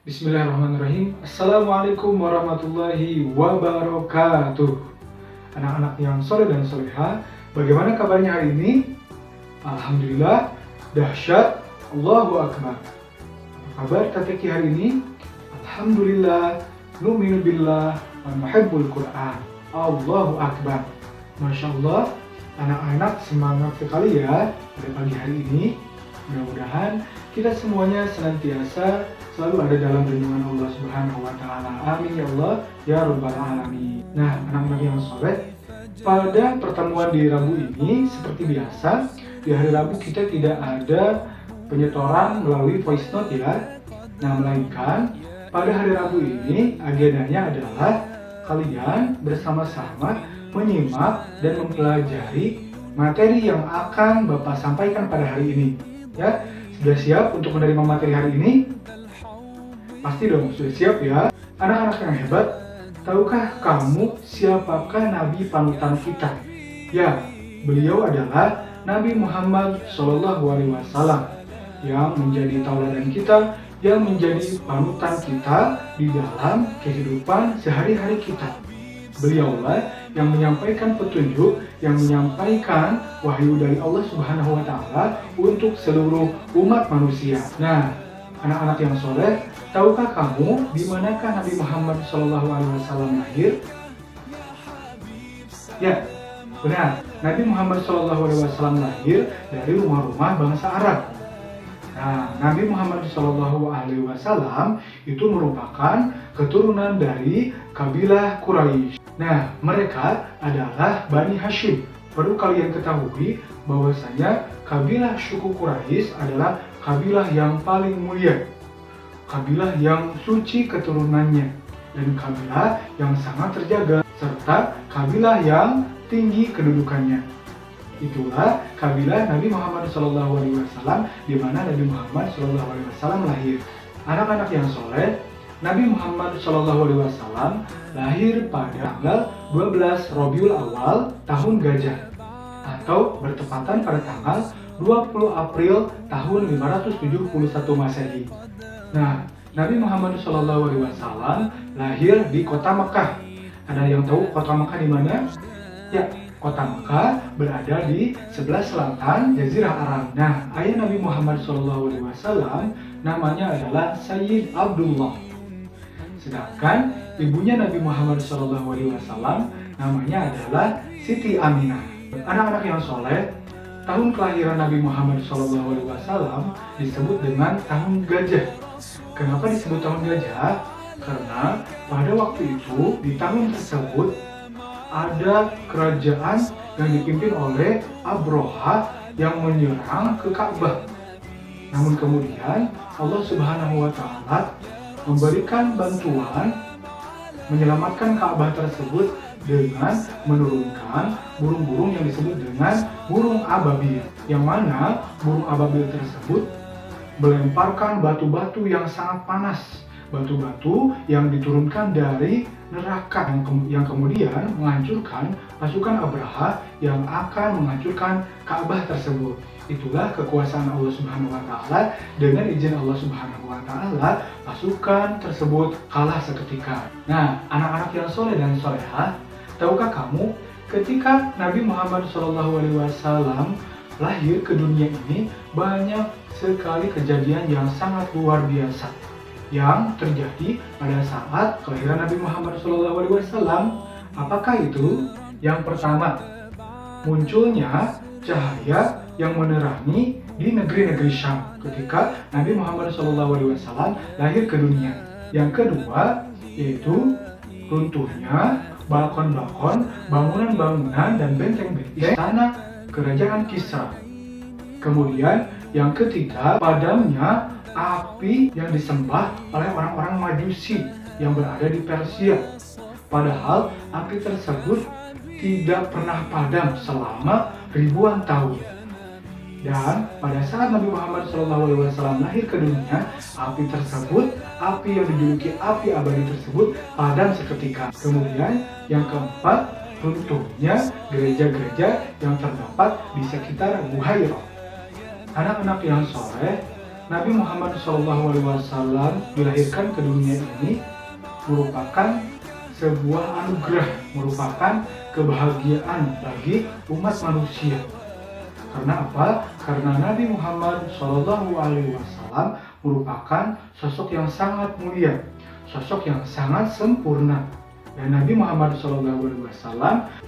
Bismillahirrahmanirrahim. Assalamualaikum warahmatullahi wabarakatuh. Anak-anak yang soleh dan soleha, bagaimana kabarnya hari ini? Alhamdulillah, dahsyat, Allahu Akbar. Apa kabar kakek hari ini? Alhamdulillah, nu'minu billah, wa nuhibbul Qur'an. Allahu Akbar. Masya Allah, anak-anak semangat sekali ya pada pagi hari ini. Mudah-mudahan kita semuanya senantiasa selalu ada dalam lindungan Allah Subhanahu wa Ta'ala. Amin ya Allah ya Rabbal Alamin. Nah, anak-anak yang soleh, pada pertemuan di Rabu ini seperti biasa, di hari Rabu kita tidak ada penyetoran melalui voice note ya. Nah, melainkan pada hari Rabu ini agendanya adalah kalian bersama-sama menyimak dan mempelajari materi yang akan Bapak sampaikan pada hari ini. Ya, sudah siap untuk menerima materi hari ini? Pasti dong, sudah siap ya. Anak-anak yang hebat, tahukah kamu siapakah Nabi panutan kita? Ya, beliau adalah Nabi Muhammad SAW yang menjadi tauladan kita, yang menjadi panutan kita di dalam kehidupan sehari-hari kita. Beliaulah yang menyampaikan petunjuk, yang menyampaikan wahyu dari Allah Subhanahu wa Ta'ala untuk seluruh umat manusia. Nah, anak-anak yang soleh, tahukah kamu di manakah Nabi Muhammad SAW lahir? Ya, benar. Nabi Muhammad SAW lahir dari rumah-rumah bangsa Arab. Nah, Nabi Muhammad SAW itu merupakan keturunan dari kabilah Quraisy. Nah, mereka adalah Bani Hashim. Perlu kalian ketahui bahwasanya kabilah suku Quraisy adalah kabilah yang paling mulia, kabilah yang suci keturunannya, dan kabilah yang sangat terjaga, serta kabilah yang tinggi kedudukannya. Itulah kabilah Nabi Muhammad SAW, di mana Nabi Muhammad SAW lahir. Anak-anak yang soleh, Nabi Muhammad SAW lahir pada tanggal 12 Rabiul Awal tahun Gajah, atau bertepatan pada tanggal 20 April tahun 571 Masehi. Nah, Nabi Muhammad SAW lahir di kota Mekah. Ada yang tahu kota Mekah di mana? Ya, kota Mekah berada di sebelah selatan Jazirah Arab. Nah, ayah Nabi Muhammad SAW namanya adalah Sayyid Abdullah. Sedangkan ibunya Nabi Muhammad SAW namanya adalah Siti Aminah. Anak-anak yang soleh, tahun kelahiran Nabi Muhammad SAW disebut dengan tahun gajah. Kenapa disebut tahun gajah? Karena pada waktu itu, di tahun tersebut, ada kerajaan yang dipimpin oleh Abroha yang menyerang ke Ka'bah. Namun kemudian Allah Subhanahu wa Ta'ala memberikan bantuan menyelamatkan Ka'bah tersebut dengan menurunkan burung-burung yang disebut dengan burung ababil, yang mana burung ababil tersebut melemparkan batu-batu yang sangat panas, batu-batu yang diturunkan dari neraka yang kemudian menghancurkan pasukan Abraha yang akan menghancurkan Ka'bah tersebut. Itulah kekuasaan Allah Subhanahu wa Ta'ala. Dengan izin Allah Subhanahu wa Ta'ala, pasukan tersebut kalah seketika. Nah, anak-anak yang soleh dan solehah, tahukah kamu ketika Nabi Muhammad SAW lahir ke dunia ini, banyak sekali kejadian yang sangat luar biasa yang terjadi pada saat kelahiran Nabi Muhammad SAW. Apakah itu? Yang pertama, munculnya cahaya yang menerangi di negeri-negeri Syam ketika Nabi Muhammad SAW lahir ke dunia. Yang kedua, yaitu runtuhnya balkon-balkon, bangunan-bangunan, dan benteng-benteng istana kerajaan Kisra. Kemudian yang ketiga, padamnya api yang disembah oleh orang-orang Majusi yang berada di Persia. Padahal api tersebut tidak pernah padam selama ribuan tahun. Dan pada saat Nabi Muhammad SAW lahir ke dunia, api tersebut, api yang dijuluki api abadi tersebut padam seketika. Kemudian yang keempat, runtuhnya gereja-gereja yang terdapat di sekitar Buhairah. Anak-anak yang soleh, Nabi Muhammad SAW dilahirkan ke dunia ini merupakan sebuah anugerah, merupakan kebahagiaan bagi umat manusia. Karena apa? Karena Nabi Muhammad SAW merupakan sosok yang sangat mulia, sosok yang sangat sempurna. Dan Nabi Muhammad SAW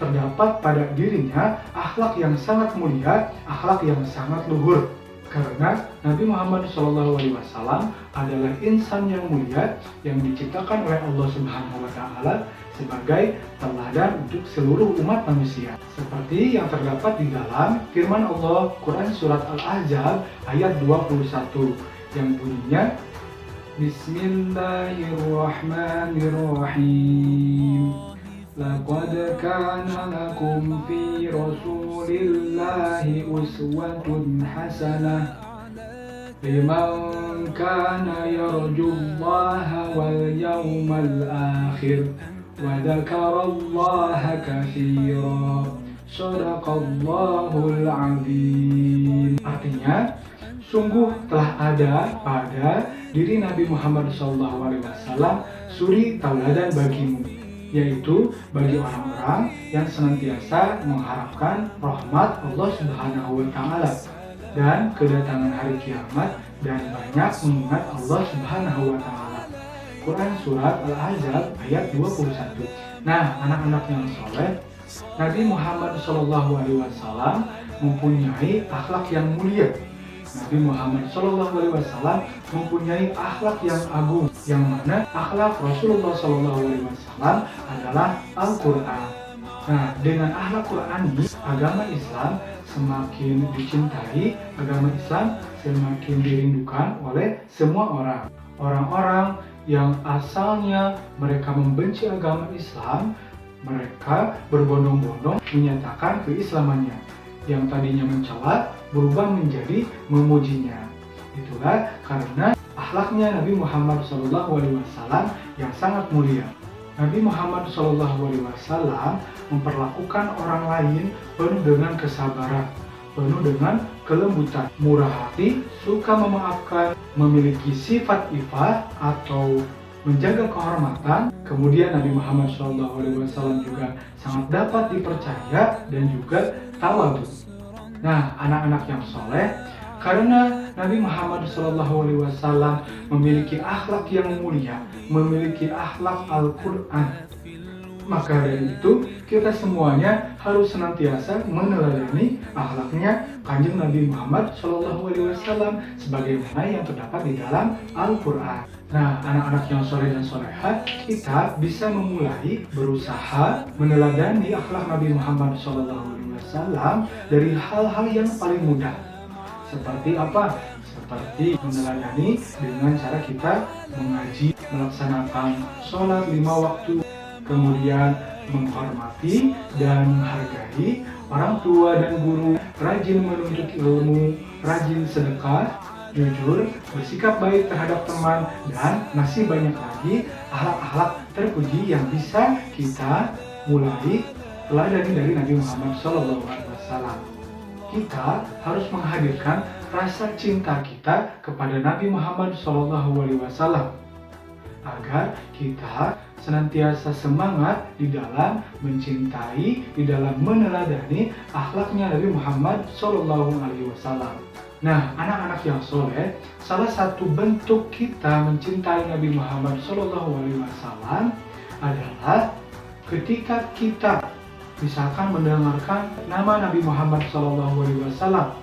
terdapat pada dirinya akhlak yang sangat mulia, akhlak yang sangat luhur. Karena Nabi Muhammad SAW adalah insan yang mulia yang diciptakan oleh Allah Subhanahu wa Ta'ala sebagai teladan untuk seluruh umat manusia. Seperti yang terdapat di dalam firman Allah Quran Surat Al-Ahzab ayat 21 yang bunyinya Bismillahirrahmanirrahim. Laqad kana lakum fi rasulillahi uswatun hasanah liman kana yarjullaha wal yawmal akhir wa dzakarallaha katsiran. Shadaqallahul azim. Artinya, sungguh telah ada pada diri Nabi Muhammad SAW suri tauladan bagimu, yaitu bagi orang-orang yang senantiasa mengharapkan rahmat Allah Subhanahu wa Ta'ala dan kedatangan hari kiamat dan banyak mengingat Allah Subhanahu wa Ta'ala. Quran Surat Al-Ahzab ayat 21. Nah, anak-anak yang soleh, Nabi Muhammad SAW mempunyai akhlak yang mulia. Nabi Muhammad SAW mempunyai akhlak yang agung, yang mana akhlak Rasulullah SAW adalah Al-Quran. Nah, dengan akhlak Quran ini, agama Islam semakin dicintai, agama Islam semakin dirindukan oleh semua orang. Orang-orang yang asalnya mereka membenci agama Islam, mereka berbondong-bondong menyatakan keislamannya. Yang tadinya mencela berubah menjadi memujinya. Itulah karena akhlaknya Nabi Muhammad SAW yang sangat mulia. Nabi Muhammad SAW memperlakukan orang lain penuh dengan kesabaran, penuh dengan kelembutan, murah hati, suka memaafkan, memiliki sifat ifah atau menjaga kehormatan. Kemudian Nabi Muhammad SAW juga sangat dapat dipercaya dan juga tawadhu. Nah, anak-anak yang soleh, karena Nabi Muhammad SAW memiliki akhlak yang mulia, memiliki akhlak Al-Quran, maka dari itu kita semuanya harus senantiasa meneladani akhlaknya Kanjeng Nabi Muhammad SAW sebagaimana yang terdapat di dalam Al-Quran. Nah, anak-anak yang soleh dan soleha, kita bisa memulai berusaha meneladani akhlak Nabi Muhammad SAW dari hal-hal yang paling mudah. Seperti apa? Seperti meneladani dengan cara kita mengaji, melaksanakan sholat 5 waktu, kemudian menghormati dan menghargai orang tua dan guru, rajin menuntut ilmu, rajin sedekah, jujur, bersikap baik terhadap teman, dan masih banyak lagi akhlak-akhlak terpuji yang bisa kita mulai teladani dari Nabi Muhammad SAW. Kita harus menghadirkan rasa cinta kita kepada Nabi Muhammad SAW agar kita senantiasa semangat di dalam mencintai, di dalam meneladani akhlaknya Nabi Muhammad SAW. Nah, anak-anak yang soleh, salah satu bentuk kita mencintai Nabi Muhammad SAW adalah ketika kita misalkan mendengarkan nama Nabi Muhammad SAW,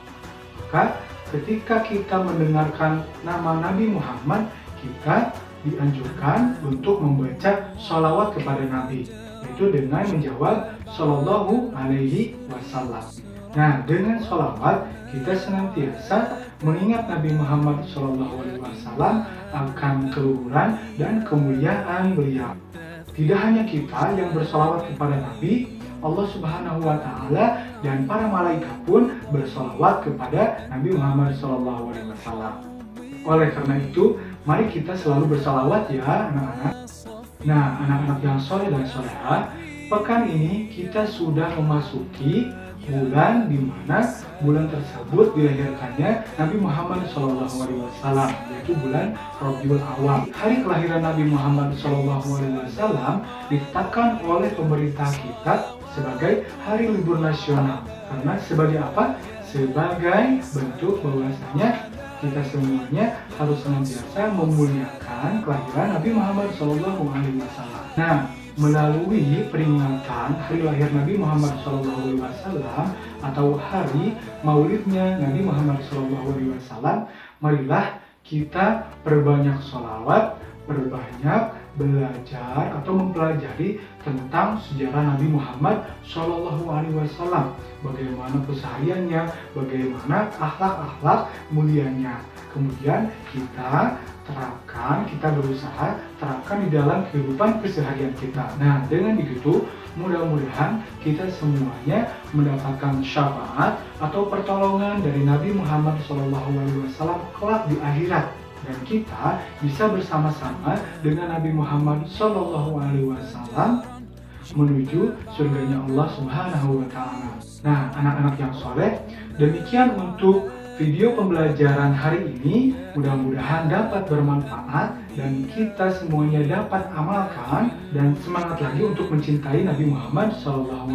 maka ketika kita mendengarkan nama Nabi Muhammad, kita dianjurkan untuk membaca sholawat kepada Nabi, yaitu dengan menjawab Shallallahu Alaihi Wasallam. Nah, dengan sholawat kita senantiasa mengingat Nabi Muhammad SAW akan keluhuran dan kemuliaan beliau. Tidak hanya kita yang bersolawat kepada Nabi, Allah Subhanahu wa Ta'ala dan para malaikat pun bersolawat kepada Nabi Muhammad SAW. Oleh karena itu, mari kita selalu bersolawat ya anak-anak. Nah, anak-anak yang soleh dan soleha, pekan ini kita sudah memasuki bulan di mana bulan tersebut dilahirkannya Nabi Muhammad SAW, yaitu bulan Rabiul Awal. Hari kelahiran Nabi Muhammad SAW ditetapkan oleh pemerintah kita sebagai hari libur nasional. Karena sebagai apa? Sebagai bentuk bahwasanya kita semuanya harus senantiasa memuliakan kelahiran Nabi Muhammad SAW. Nah, melalui peringatan hari lahir Nabi Muhammad SAW atau hari maulidnya Nabi Muhammad SAW, marilah kita perbanyak sholawat, perbanyak belajar atau mempelajari tentang sejarah Nabi Muhammad SAW, bagaimana kesehariannya, bagaimana akhlak-akhlak mulianya. Kemudian kita terapkan, kita berusaha terapkan di dalam kehidupan keseharian kita. Nah, dengan begitu mudah-mudahan kita semuanya mendapatkan syafaat atau pertolongan dari Nabi Muhammad SAW kelak di akhirat, dan kita bisa bersama-sama dengan Nabi Muhammad SAW menuju surganya Allah Subhanahu wa Ta'ala. Nah, anak-anak yang soleh, demikian untuk video pembelajaran hari ini. Mudah-mudahan dapat bermanfaat dan kita semuanya dapat amalkan dan semangat lagi untuk mencintai Nabi Muhammad SAW.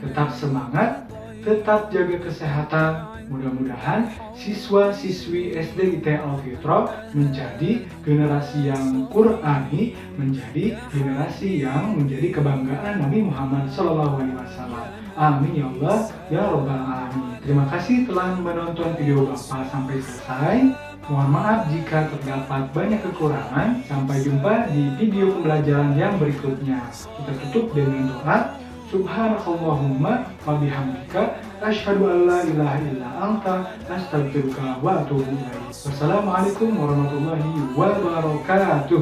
Tetap semangat, tetap jaga kesehatan. Mudah-mudahan siswa-siswi SD IT Al-Fitrah menjadi generasi yang Qur'ani, menjadi generasi yang menjadi kebanggaan Nabi Muhammad SAW. Amin ya Allah ya Rabbal Alamin. Terima kasih telah menonton video Bapak sampai selesai. Mohon maaf jika terdapat banyak kekurangan. Sampai jumpa di video pembelajaran yang berikutnya. Kita tutup dengan doa. Subhanakallahumma wa bihamdika asyhadu an la ilaha illa anta astaghfiruka wa atubu ilaik. Wassalamualaikum warahmatullahi wabarakatuh.